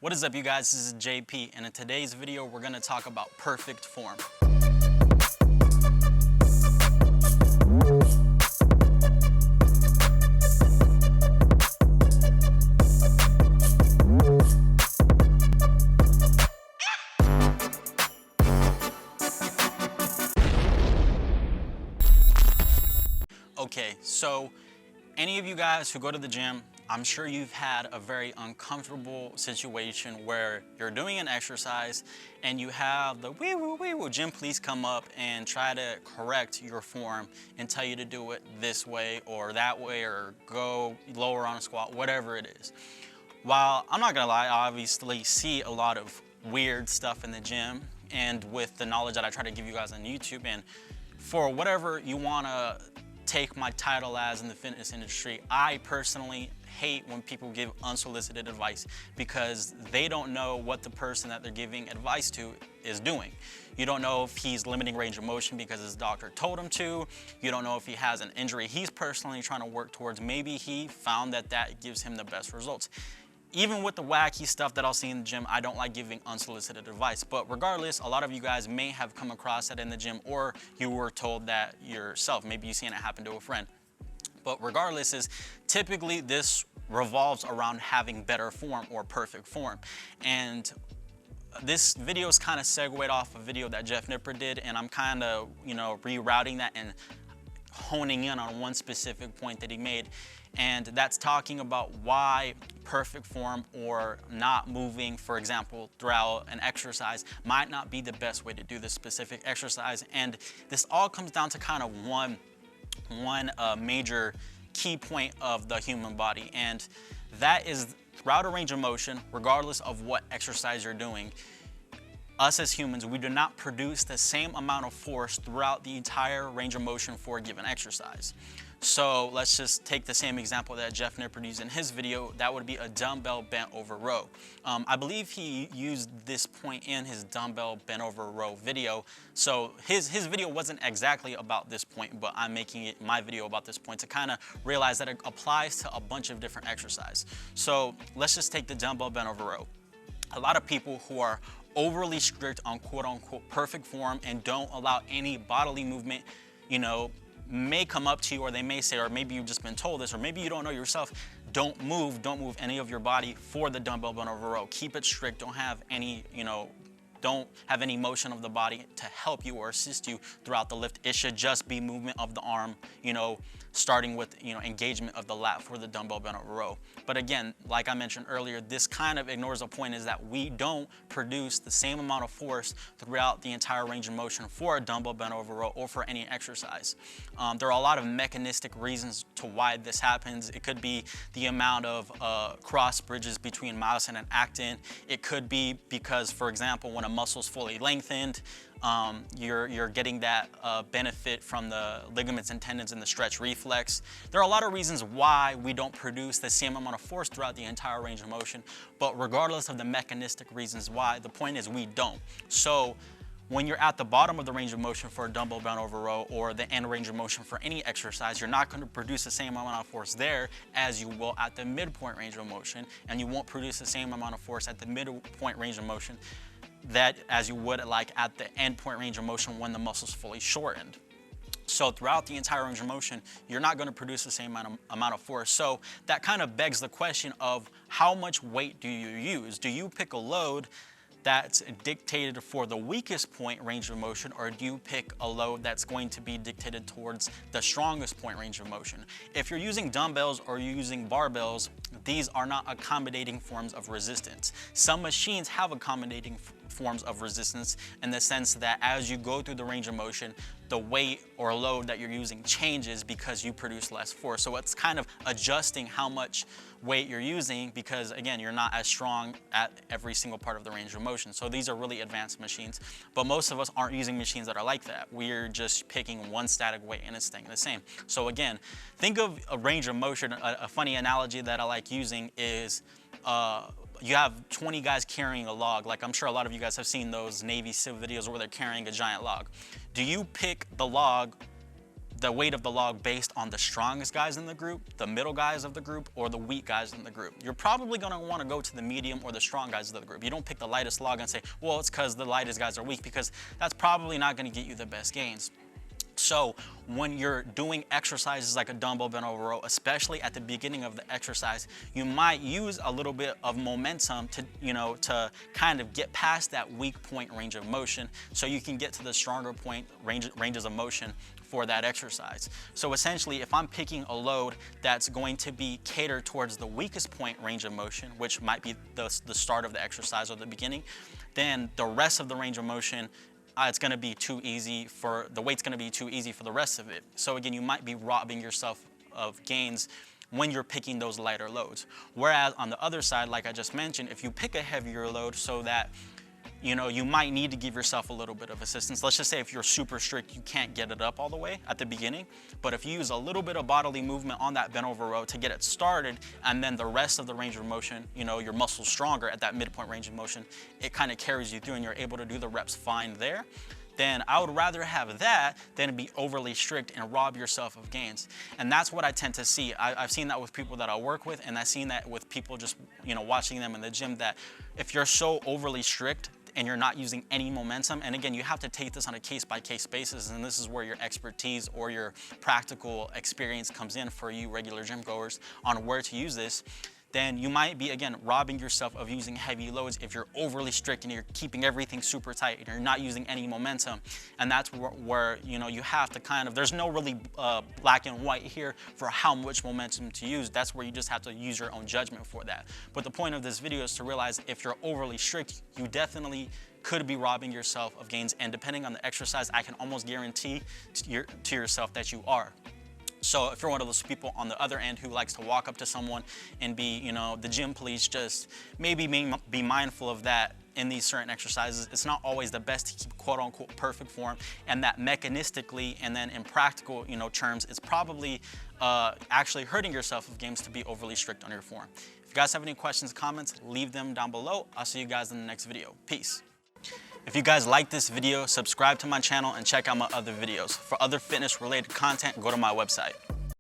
What is up, you guys? This is JP, and in today's video, we're gonna talk about perfect form. Okay, so any of you guys who go to the gym, I'm sure you've had a very uncomfortable situation where you're doing an exercise and you have the wee woo gym police come up and try to correct your form and tell you to do it this way or that way or go lower on a squat, whatever it is. While I'm not gonna lie, I obviously see a lot of weird stuff in the gym, and with the knowledge that I try to give you guys on YouTube, and for whatever you wanna take my title as in the fitness industry, I personally hate when people give unsolicited advice because they don't know what the person that they're giving advice to is doing. You don't know if he's limiting range of motion because his doctor told him to. You don't know if he has an injury he's personally trying to work towards. Maybe he found that that gives him the best results. Even with the wacky stuff that I'll see in the gym, I don't like giving unsolicited advice. But regardless, a lot of you guys may have come across that in the gym, or you were told that yourself. Maybe you've seen it happen to a friend. But regardless, is typically this revolves around having better form or perfect form. And this video is kind of segued off a video that Jeff Nippard did, and I'm kind of, rerouting that and honing in on one specific point that he made, and that's talking about why perfect form or not moving, for example, throughout an exercise might not be the best way to do this specific exercise. And this all comes down to kind of one major key point of the human body, and that is throughout a range of motion, regardless of what exercise you're doing, us as humans, we do not produce the same amount of force throughout the entire range of motion for a given exercise. So let's just take the same example that Jeff Nippard used in his video. That would be a dumbbell bent over row. I believe he used this point in his dumbbell bent over row video. So his video wasn't exactly about this point, but I'm making it my video about this point to kind of realize that it applies to a bunch of different exercises. So let's just take the dumbbell bent over row. A lot of people who are overly strict on quote unquote perfect form and don't allow any bodily movement, may come up to you, or they may say, or maybe you've just been told this, or maybe you don't know yourself, don't move any of your body for the dumbbell bent over row. Keep it strict, don't have any, don't have any motion of the body to help you or assist you throughout the lift. It should just be movement of the arm, starting with, engagement of the lat for the dumbbell bent over row. But again, like I mentioned earlier, this kind of ignores the point is that we don't produce the same amount of force throughout the entire range of motion for a dumbbell bent over row or for any exercise. There are a lot of mechanistic reasons to why this happens. It could be the amount of cross bridges between myosin and actin. It could be because, for example, when a muscle is fully lengthened, you're getting that benefit from the ligaments and tendons and the stretch reflex. There are a lot of reasons why we don't produce the same amount of force throughout the entire range of motion, but regardless of the mechanistic reasons why, the point is we don't. So when you're at the bottom of the range of motion for a dumbbell bent over row or the end range of motion for any exercise, you're not going to produce the same amount of force there as you will at the midpoint range of motion, and you won't produce the same amount of force at the midpoint range of motion that as you would at the end point range of motion when the muscle's fully shortened. So throughout the entire range of motion, you're not going to produce the same amount of force. So that kind of begs the question of how much weight do you use? Do you pick a load that's dictated for the weakest point range of motion, or do you pick a load that's going to be dictated towards the strongest point range of motion? If you're using dumbbells or you're using barbells, these are not accommodating forms of resistance. Some machines have accommodating forms of resistance in the sense that as you go through the range of motion, the weight or load that you're using changes because you produce less force. So it's kind of adjusting how much weight you're using because, again, you're not as strong at every single part of the range of motion. So these are really advanced machines, but most of us aren't using machines that are like that. We're just picking one static weight and it's staying the same. So again, think of a range of motion. A funny analogy that I like using is you have 20 guys carrying a log. Like, I'm sure a lot of you guys have seen those Navy SEAL videos where they're carrying a giant log. Do you pick the log the weight of the log based on the strongest guys in the group, the middle guys of the group, or the weak guys in the group. You're probably gonna wanna go to the medium or the strong guys of the group. You don't pick the lightest log and say, well, it's because the lightest guys are weak, because that's probably not gonna get you the best gains. So when you're doing exercises like a dumbbell bent over row, especially at the beginning of the exercise, you might use a little bit of momentum to, to kind of get past that weak point range of motion so you can get to the stronger point ranges of motion for that exercise. So essentially, if I'm picking a load that's going to be catered towards the weakest point range of motion, which might be the start of the exercise or the beginning, then the rest of the range of motion, it's gonna be too easy for, the weight's gonna be too easy for the rest of it. So again, you might be robbing yourself of gains when you're picking those lighter loads. Whereas on the other side, like I just mentioned, if you pick a heavier load so that you might need to give yourself a little bit of assistance. Let's just say if you're super strict, you can't get it up all the way at the beginning. But if you use a little bit of bodily movement on that bent over row to get it started, and then the rest of the range of motion, your muscle's stronger at that midpoint range of motion, it kind of carries you through and you're able to do the reps fine there, then I would rather have that than be overly strict and rob yourself of gains. And that's what I tend to see. I've seen that with people that I work with, and I've seen that with people just, watching them in the gym, that if you're so overly strict and you're not using any momentum, and again, you have to take this on a case-by-case basis, and this is where your expertise or your practical experience comes in for you regular gym goers on where to use this, then you might be, again, robbing yourself of using heavy loads if you're overly strict and you're keeping everything super tight and you're not using any momentum. And that's where you have to kind of, there's no really black and white here for how much momentum to use. That's where you just have to use your own judgment for that. But the point of this video is to realize if you're overly strict, you definitely could be robbing yourself of gains. And depending on the exercise, I can almost guarantee to yourself that you are. So if you're one of those people on the other end who likes to walk up to someone and be, the gym police, just maybe be mindful of that in these certain exercises. It's not always the best to keep quote unquote perfect form, and that mechanistically and then in practical, terms, it's probably actually hurting yourself of games to be overly strict on your form. If you guys have any questions, comments, leave them down below. I'll see you guys in the next video. Peace. If you guys like this video, subscribe to my channel and check out my other videos. For other fitness related content, go to my website.